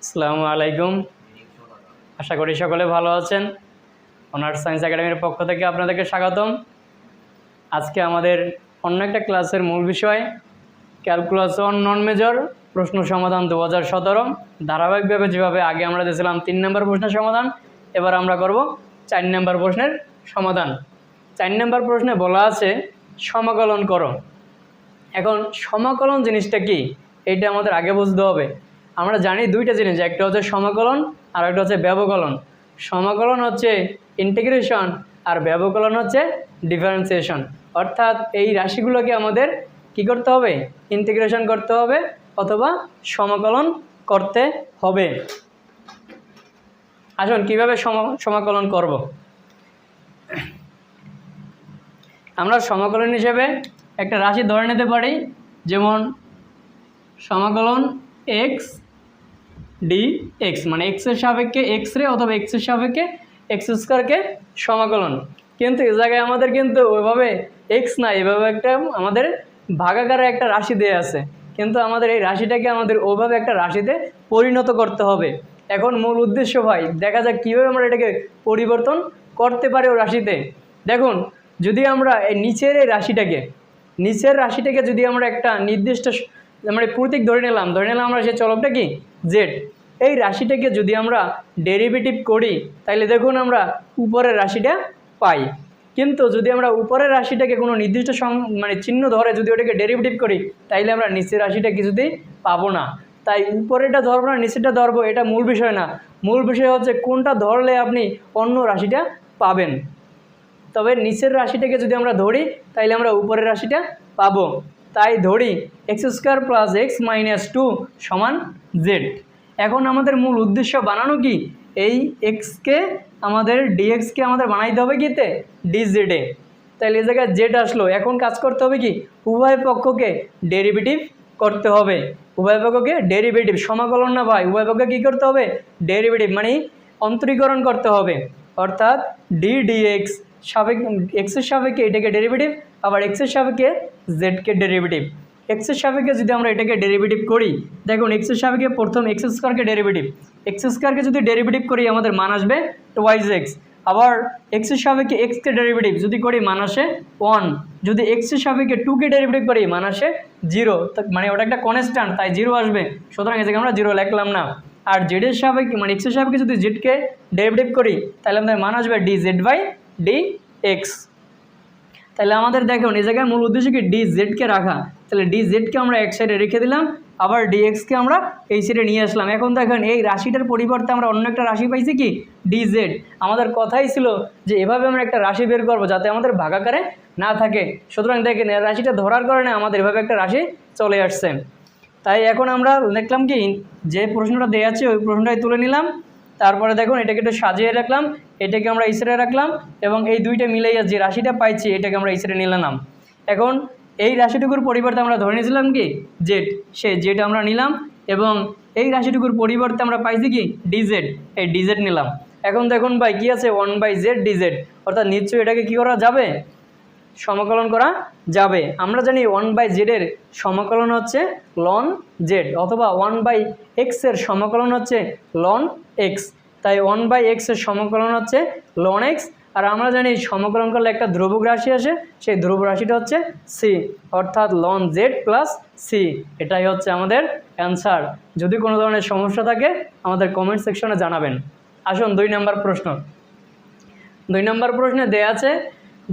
আসসালামু আলাইকুম। আশা করি সকলে ভালো আছেন। অনার্স সায়েন্স একাডেমির পক্ষ থেকে আপনাদেরকে স্বাগতম। আজকে আমাদের অন্য একটা ক্লাসের মূল বিষয় ক্যালকুলাস 1 নন মেজর প্রশ্ন সমাধান 2017। ধারাবাহিকভাবে যেভাবে আগে আমরা দিয়েছিলাম 3 নম্বর প্রশ্নের সমাধান, এবার আমরা করব 4 নম্বর প্রশ্নের সমাধান। 4 নম্বর প্রশ্নে বলা আছে সমাকলন করো। এখন সমাকলন জিনিসটা কি এইটা আমাদের আগে বুঝতে হবে। আমরা জানি দুইটা জিনিস, একটা হচ্ছে সমাকলন আর একটা হচ্ছে ব্যবকলন। সমাকলন হচ্ছে ইন্টিগ্রেশন আর ব্যবকলন হচ্ছে ডিফারেন্সিয়েশন। অর্থাৎ এই রাশিগুলোকে আমাদের কি করতে হবে? ইন্টিগ্রেশন করতে হবে অথবা সমাকলন করতে হবে। আসুন কিভাবে সমাকলন করব। আমরা সমাকলন হিসেবে একটা রাশি ধরে নিতে পারি, যেমন সমাকলন এক্স ডি এক্স, মানে এক্সের সাপেক্ষে এক্স রে অথবা এক্সের সাপেক্ষে এক্স স্কোয়ারকে সমাকলন। কিন্তু এই জায়গায় আমাদের কিন্তু ওইভাবে এক্স না, এভাবে একটা আমাদের ভাগাকারে একটা রাশি দেয়া আছে, কিন্তু আমাদের এই রাশিটাকে আমাদের ওইভাবে একটা রাশিতে পরিণত করতে হবে। এখন মূল উদ্দেশ্য ভাই দেখা যাক কীভাবে আমরা এটাকে পরিবর্তন করতে পারি ও রাশিতে। দেখুন, যদি আমরা এই নিচের রাশিটাকে যদি আমরা একটা নির্দিষ্ট মানে প্রতীক ধরে নিলাম আমরা সেই চলকটা কি জেড। এই রাশিটাকে যদি আমরা ডেরিভেটিভ করি তাহলে দেখুন আমরা উপরের রাশিটা পাই, কিন্তু যদি আমরা উপরের রাশিটাকে কোনো নির্দিষ্ট মানে চিহ্ন ধরে যদি ওটাকে ডেরিভেটিভ করি তাইলে আমরা নিচের রাশিটা কিছুতেই পাবো না। তাই উপরেটা ধরবো না নিচেরটা ধরবো এটা মূল বিষয় না, মূল বিষয় হচ্ছে কোনটা ধরলে আপনি অন্য রাশিটা পাবেন। তবে নিচের রাশিটাকে যদি আমরা ধরি তাইলে আমরা উপরের রাশিটা পাবো। তাই ধরি x square plus x minus 2 সমান জেড। এখন আমাদের মূল উদ্দেশ্য বানানো কি, এই এক্সকে আমাদের ডিএক্সকে আমাদের বানাইতে হবে কিতে ডিজেডে। তাহলে এই জায়গায় জেড আসলো। এখন কাজ করতে হবে কি, উভয় পক্ষকে ডেরিভেটিভ করতে হবে। উভয় পক্ষকে ডেরিভেটিভ, সমাকলন না ভাই, উভয় পক্ষকে কী করতে হবে? ডেরিভেটিভ মানে অন্তরীকরণ করতে হবে। অর্থাৎ ডি ডিএক্স সাপেক্ষে এক্সের সাপেক্ষে এটাকে ডেরিভেটিভ, আবার এক্সের সাপেক্ষে জেডকে ডেরিভেটিভ। এক্সের সাপেক্ষে যদি আমরা এটাকে ডেরিভেটিভ করি, দেখুন এক্সের সাপেক্ষে প্রথম এক্স স্কোয়ারকে ডেরিভেটিভ, এক্স স্কোয়ারকে যদি ডেরিভেটিভ করি আমাদের মান আসবে টুয়াইজ এক্স। আবার এক্সের সাপেক্ষে এক্সকে ডেরিভেটিভ যদি করি মান আসে 1। যদি এক্সের সাপেক্ষে 2কে ডেরিভেটিভ করি মান আসে 0, মানে ওটা একটা কনস্ট্যান্ট তাই 0 আসবে, সুতরাং এটাকে আমরা 0 লিখলাম না। আর জেডের সাপেক্ষে মানে এক্সের সাপেক্ষে যদি জেডকে ডেরিভেটিভ করি তাহলে আমাদের মান আসবে D Z by D X. তাহলে আমাদের দেখুন এই জায়গায় মূল উদ্দেশ্য কি ডি জেডকে রাখা। তাহলে ডি জেডকে আমরা এক সাইডে রেখে দিলাম, আবার ডিএক্সকে আমরা এই সাইডে নিয়ে আসলাম। এখন দেখেন এই রাশিটার পরিবর্তে আমরা অন্য একটা রাশি পাইছি কি ডি জেড। আমাদের কথাই ছিল যে এভাবে আমরা একটা রাশি বের করবো যাতে আমাদের ভাগাকারে না থাকে। সুতরাং দেখেন এই রাশিটা ধরার কারণে আমাদের এভাবে একটা রাশি চলে আসছে। তাই এখন আমরা দেখলাম কি যে প্রশ্নটা দেওয়া আছে ওই প্রশ্নটাই তুলে নিলাম। তারপরে দেখুন এটাকে একটু সাজিয়ে রাখলাম, এটাকে আমরা এই সাইডে রাখলাম এবং এই দুইটা মিলাইয়া যে রাশিটা পাইছি এটাকে আমরা এই সাইডে নিলাম। এখন এই রাশিটুকুর পরিবর্তে আমরা ধরে নিয়েছিলাম কি জেড, সেই জেড আমরা নিলাম এবং এই রাশিটুকুর পরিবর্তে আমরা পাইছি কি ডিজেড, এই ডিজেড নিলাম। এখন দেখুন ভাই কী আছে 1/z ডিজেড, অর্থাৎ নিশ্চয়ই এটাকে কী করা যাবে? সমাকলন করা যাবে। আমরা জানি 1/z এর সমাকলন হচ্ছে লন জেড, অথবা 1/x এর সমাকলন হচ্ছে লন এক্স। তাই 1/x এর সমাকলন হচ্ছে লন এক্স। আর আমরা জানি সমাকলন করলে একটা ধ্রুবক রাশি আসে, সেই ধ্রুবক রাশিটা হচ্ছে সি, অর্থাৎ লন জেড প্লাস সি। এটাই হচ্ছে আমাদের অ্যান্সার। যদি কোনো ধরনের সমস্যা থাকে আমাদের কমেন্ট সেকশনে জানাবেন। আসুন 2 নম্বর প্রশ্ন। 2 নম্বর প্রশ্নে দেয়া আছে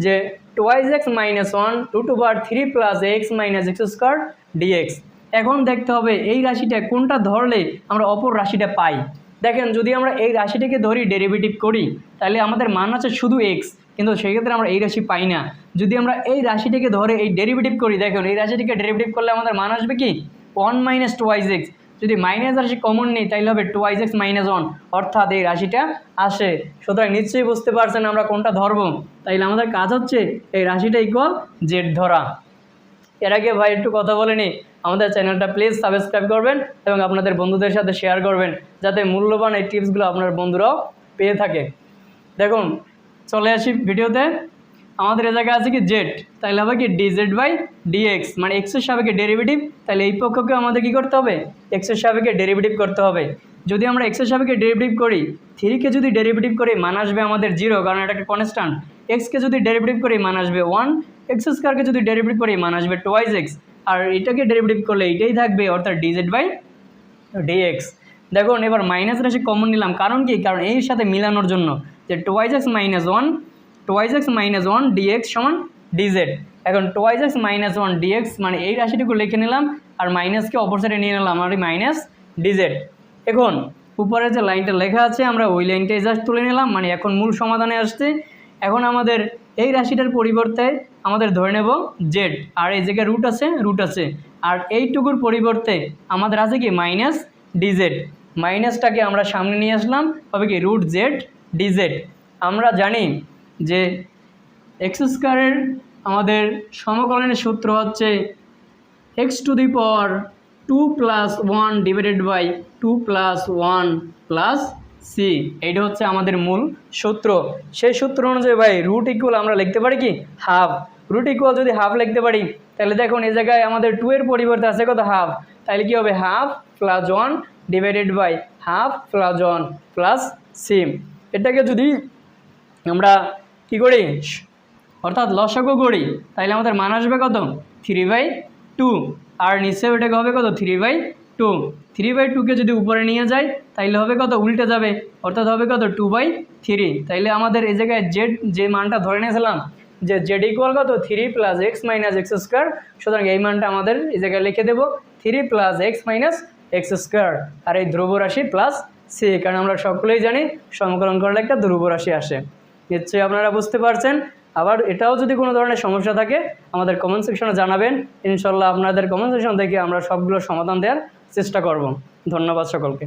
যে twice x minus 1 2/3 plus x minus x square dx. এখন দেখতে হবে এই রাশিটা কোনটা ধরলে আমরা অপর রাশিটা পাই। দেখেন যদি আমরা এই রাশিটাকে ধরি ডেরিভেটিভ করি তাহলে আমাদের মান আছে শুধু এক্স, কিন্তু সেক্ষেত্রে আমরা এই রাশি পাই না। যদি আমরা এই রাশিটাকে ধরে এই ডেরিভেটিভ করি, দেখুন এই রাশিটাকে ডেরিভেটিভ করলে আমাদের মান আসবে কি 1 মাইনাস টুয়াইজ এক্স। যদি মাইনাস রাশি কমন নেই তাহলে হবে টুয়াইজ এক্স মাইনাস 1, অর্থাৎ এই রাশিটা আসে। সুতরাং নিশ্চয়ই বুঝতে পারছেন আমরা কোনটা ধরবো। তাইলে আমাদের কাজ হচ্ছে এই রাশিটা ইকুয়াল জেড ধরা। এর আগে ভাই একটু কথা বলে নিই, আমাদের চ্যানেলটা প্লিজ সাবস্ক্রাইব করবেন এবং আপনাদের বন্ধুদের সাথে শেয়ার করবেন যাতে মূল্যবান এই টিপসগুলো আপনার বন্ধুরাও পেয়ে থাকে। দেখুন চলে আসি ভিডিওতে। আমাদের এ জায়গায় আছে কি জেড, তাহলে হবে কি ডিজেড বাই ডিএক্স, মানে এক্সের সাপেক্ষে ডেরিভেটিভ, তাহলে এই পক্ষকে আমাদের কী করতে হবে, এক্সের সাপেক্ষে ডেরিভেটিভ করতে হবে। যদি আমরা এক্সের সাপেক্ষে ডেরিভেটিভ করি, 3কে যদি ডেরিভেটিভ করি মান আসবে আমাদের 0, কারণ এটা একটা কনস্ট্যান্ট। এক্সকে যদি ডেরিভেটিভ করি মান আসবে 1, এক্স স্কোয়ারকে যদি ডেরিভেটিভ করি মান আসবে টোয়াইস এক্স, আর এটাকে ডেরিভেটিভ করলে এইটাই থাকবে, অর্থাৎ ডিজেড বাই ডিএক্স। দেখুন এবার মাইনাস রাশি কমন নিলাম, কারণ কি, কারণ এর সাথে মিলানোর জন্য, যে টোয়াইস এক্স মাইনাস 1 ডিএক্স সমান ডিজেড। এখন টোয়াইস এক্স মাইনাস 1 ডিএক্স মানে এই রাশিটুকু লিখে নিলাম, আর মাইনাসকে অপর সাইডে নিয়ে নিলাম, আর মাইনাস ডিজেড। এখন উপরে যে লাইনটা লেখা আছে আমরা ওই লাইনটাই জাস্ট তুলে নিলাম, মানে এখন মূল সমাধানে আসছে। এখন আমাদের এই রাশিটার পরিবর্তে আমাদের ধরে নেব জেড, আর এই জায়গায় রুট আছে, আর এইটুকুর পরিবর্তে আমাদের আছে কি মাইনাস ডিজেড। মাইনাসটাকে আমরা সামনে নিয়ে আসলাম, হবে কি রুট জেড ডিজেড। আমরা জানি যে এক্স স্কোয়ারের আমাদের সমকলনের সূত্র হচ্ছে x to the power 2 + 1 divided by 2 + 1 + c, এইটা হচ্ছে আমাদের মূল সূত্র। সেই সূত্র অনুযায়ী ভাই রুট ইকুয়াল আমরা লিখতে পারি কি হাফ। রুট ইকুয়াল যদি হাফ লিখতে পারি, তাহলে দেখুন এই জায়গায় আমাদের 2 এর পরিবর্তে আছে কত হাফ, তাহলে কি হবে half + 1 divided by half + 1 + c। এটাকে যদি আমরা কি করি, অর্থাৎ লসাগু করি, তাহলে আমাদের মান আসবে কত 3/2, আর নিচে ওটাকে হবে কত 3/2। 3/2কে যদি উপরে নিয়ে যায় তাইলে হবে কত, উল্টে যাবে, অর্থাৎ হবে কত 2/3। তাইলে আমাদের এই জায়গায় জেড যে মানটা ধরে নিয়েছিলাম যে জেড ইকুয়াল কত 3 + x - x স্কোয়ার, সুতরাং এই মানটা আমাদের এই জায়গায় লিখে দেবো 3 + x - x স্কোয়ার, আর এই ধ্রুব রাশি প্লাস সি, কারণ আমরা সকলেই জানি সমকলন করলে একটা ধ্রুব রাশি আসে। নিশ্চয়ই আপনারা বুঝতে পারছেন। আবার এটাও যদি কোনো ধরনের সমস্যা থাকে আমাদের কমেন্ট সেকশনে জানাবেন, ইনশাল্লাহ আপনাদের কমেন্ট সেকশন থেকে আমরা সবগুলো সমাধান দেওয়ার চেষ্টা করব। ধন্যবাদ সকলকে।